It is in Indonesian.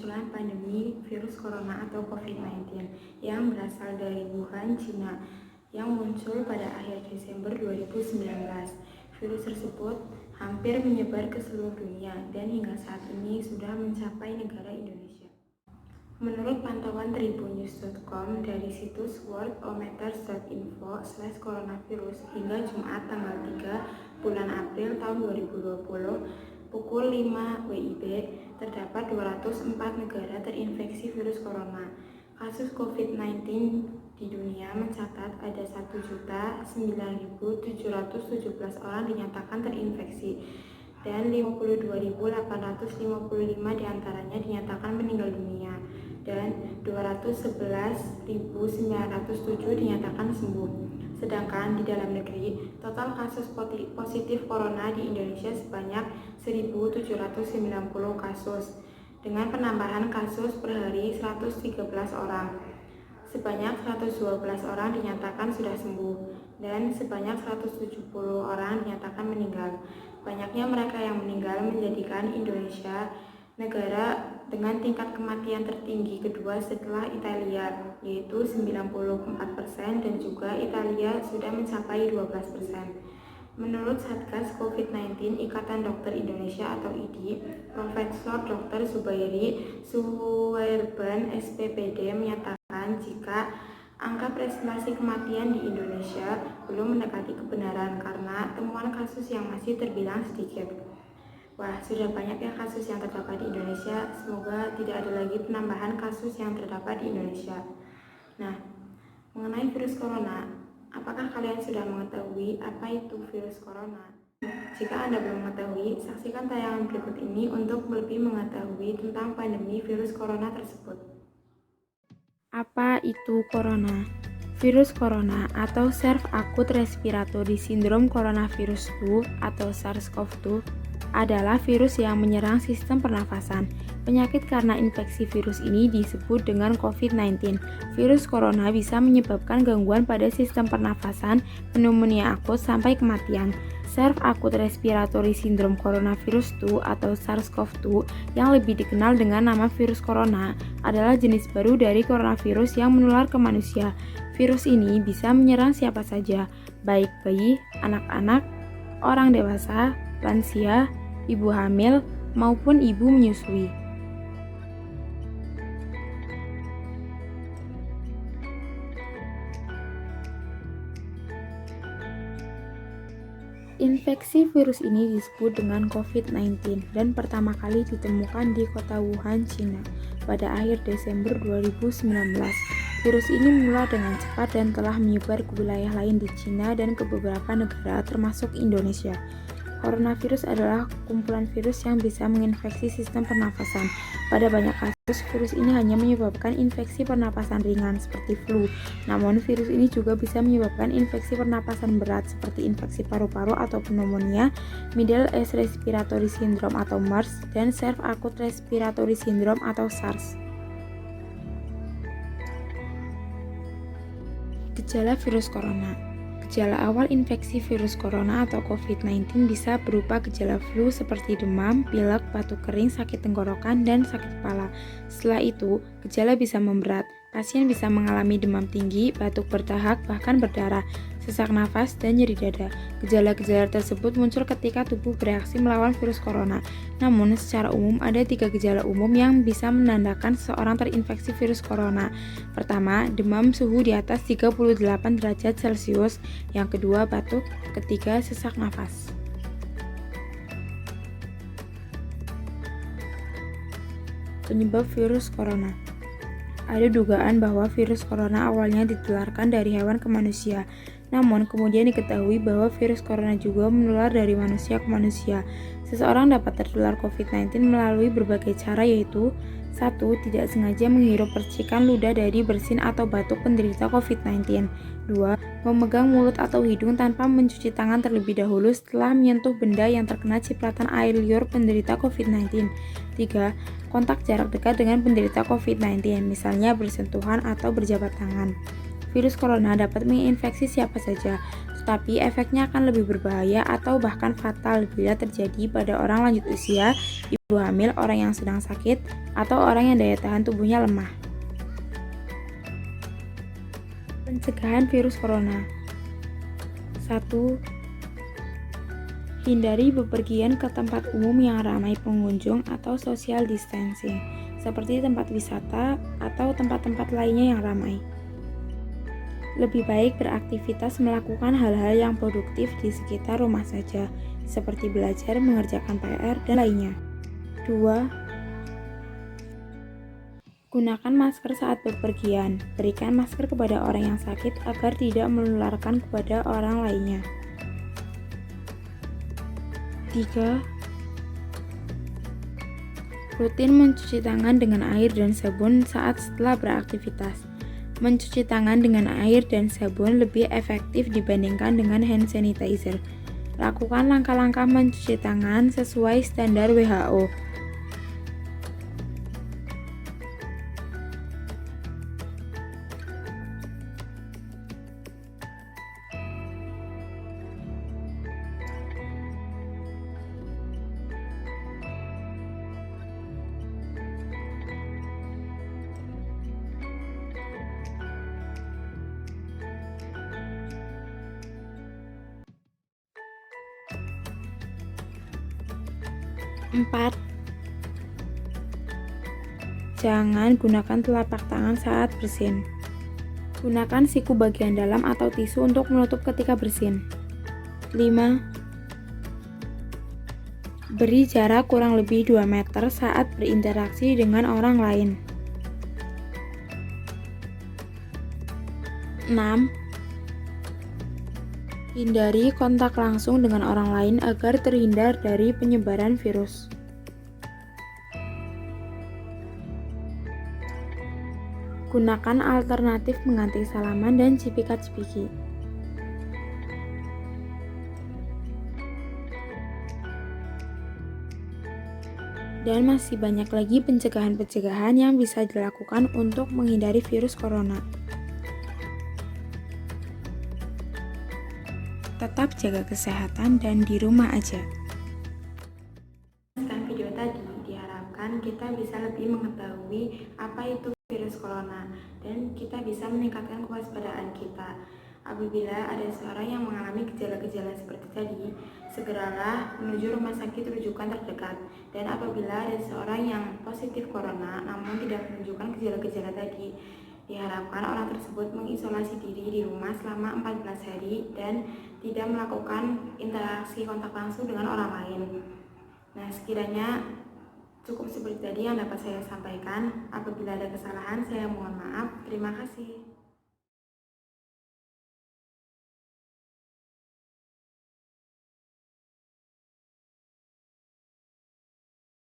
kemunculan pandemi virus corona atau COVID-19 yang berasal dari Wuhan, Cina, yang muncul pada akhir Desember 2019. Virus tersebut hampir menyebar ke seluruh dunia dan hingga saat ini sudah mencapai negara Indonesia. Menurut pantauan tribunnews.com dari situs worldometers.info/coronavirus hingga Jumat tanggal 3 bulan April tahun 2020 pukul 5 WIB, terdapat 204 negara terinfeksi virus corona. Kasus COVID-19 di dunia mencatat ada 1.009.717 orang dinyatakan terinfeksi dan 52.855 diantaranya dinyatakan meninggal dunia dan 211.907 dinyatakan sembuh. Sedangkan di dalam negeri, total kasus positif corona di Indonesia sebanyak 1.790 kasus, dengan penambahan kasus per hari 113 orang. Sebanyak 112 orang dinyatakan sudah sembuh, dan sebanyak 170 orang dinyatakan meninggal. Banyaknya mereka yang meninggal menjadikan Indonesia negara dengan tingkat kematian tertinggi kedua setelah Italia, yaitu 94%, dan juga Italia sudah mencapai 12%. Menurut Satgas COVID-19 Ikatan Dokter Indonesia atau IDI, Profesor Dr. Zubairi Suwerban SPPD menyatakan jika angka presentasi kematian di Indonesia belum mendekati kebenaran karena temuan kasus yang masih terbilang sedikit. Wah, sudah banyak ya kasus yang terdapat di Indonesia. Semoga tidak ada lagi penambahan kasus yang terdapat di Indonesia. Nah, mengenai virus corona, apakah kalian sudah mengetahui apa itu virus corona? Jika Anda belum mengetahui, saksikan tayangan berikut ini untuk lebih mengetahui tentang pandemi virus corona tersebut. Apa itu corona? Virus corona atau Severe Acute Respiratory Syndrome Coronavirus 2 atau SARS-CoV-2 adalah virus yang menyerang sistem pernafasan. Penyakit karena infeksi virus ini disebut dengan COVID-19. Virus corona bisa menyebabkan gangguan pada sistem pernafasan, pneumonia akut, sampai kematian. Severe Acute Respiratory Syndrome Coronavirus 2 atau SARS-CoV-2 yang lebih dikenal dengan nama virus corona adalah jenis baru dari coronavirus yang menular ke manusia. Virus ini bisa menyerang siapa saja, baik bayi, anak-anak, orang dewasa, lansia, ibu hamil, maupun ibu menyusui. Infeksi virus ini disebut dengan COVID-19 dan pertama kali ditemukan di kota Wuhan, Cina pada akhir Desember 2019. Virus ini menular dengan cepat dan telah menyebar ke wilayah lain di Cina dan ke beberapa negara termasuk Indonesia. Coronavirus adalah kumpulan virus yang bisa menginfeksi sistem pernafasan. Pada banyak kasus, virus ini hanya menyebabkan infeksi pernapasan ringan seperti flu. Namun, virus ini juga bisa menyebabkan infeksi pernapasan berat seperti infeksi paru-paru atau pneumonia, Middle East Respiratory Syndrome atau MERS, dan Severe Acute Respiratory Syndrome atau SARS. Gejala virus corona. Gejala awal infeksi virus corona atau COVID-19 bisa berupa gejala flu seperti demam, pilek, batuk kering, sakit tenggorokan, dan sakit kepala. Setelah itu, gejala bisa memberat. Pasien bisa mengalami demam tinggi, batuk berdahak, bahkan berdarah, sesak nafas, dan nyeri dada. Gejala-gejala tersebut muncul ketika tubuh bereaksi melawan virus corona. Namun, secara umum ada 3 gejala umum yang bisa menandakan seseorang terinfeksi virus corona. Pertama, demam suhu di atas 38 derajat Celcius. Yang kedua, batuk. Ketiga, sesak nafas. Penyebab virus corona. Ada dugaan bahwa virus corona awalnya ditularkan dari hewan ke manusia. Namun, kemudian diketahui bahwa virus corona juga menular dari manusia ke manusia. Seseorang dapat tertular COVID-19 melalui berbagai cara, yaitu 1. Tidak sengaja menghirup percikan ludah dari bersin atau batuk penderita COVID-19. 2. Memegang mulut atau hidung tanpa mencuci tangan terlebih dahulu setelah menyentuh benda yang terkena cipratan air liur penderita COVID-19. 3. Kontak jarak dekat dengan penderita COVID-19, misalnya bersentuhan atau berjabat tangan. Virus corona dapat menginfeksi siapa saja. tetapi efeknya akan lebih berbahaya atau bahkan fatal bila terjadi pada orang lanjut usia, ibu hamil, orang yang sedang sakit, atau orang yang daya tahan tubuhnya lemah. Pencegahan virus corona. 1. Hindari bepergian ke tempat umum yang ramai pengunjung atau social distancing, seperti tempat wisata atau tempat-tempat lainnya yang ramai. Lebih baik beraktivitas melakukan hal-hal yang produktif di sekitar rumah saja, seperti belajar, mengerjakan PR, dan lainnya. 2. Gunakan masker saat bepergian. Berikan masker kepada orang yang sakit agar tidak menularkan kepada orang lainnya. 3. Rutin mencuci tangan dengan air dan sabun saat setelah beraktivitas. Mencuci tangan dengan air dan sabun lebih efektif dibandingkan dengan hand sanitizer. Lakukan langkah-langkah mencuci tangan sesuai standar WHO. 4. Jangan gunakan telapak tangan saat bersin. Gunakan siku bagian dalam atau tisu untuk menutup ketika bersin. 5. Beri jarak kurang lebih 2 meter saat berinteraksi dengan orang lain. 6. Hindari kontak langsung dengan orang lain agar terhindar dari penyebaran virus. Gunakan alternatif mengganti salaman dan cipika-cipiki. Dan masih banyak lagi pencegahan-pencegahan yang bisa dilakukan untuk menghindari virus corona. Tetap jaga kesehatan dan di rumah aja. Sekian video tadi, diharapkan kita bisa lebih mengetahui apa itu virus corona dan kita bisa meningkatkan kewaspadaan kita. Apabila ada seorang yang mengalami gejala-gejala seperti tadi, segeralah menuju rumah sakit rujukan terdekat. Dan apabila ada seorang yang positif corona namun tidak menunjukkan gejala-gejala tadi, diharapkan orang tersebut mengisolasi diri di rumah selama 14 hari dan tidak melakukan interaksi kontak langsung dengan orang lain. Nah, sekiranya cukup seperti tadi yang dapat saya sampaikan. Apabila ada kesalahan, saya mohon maaf. Terima kasih.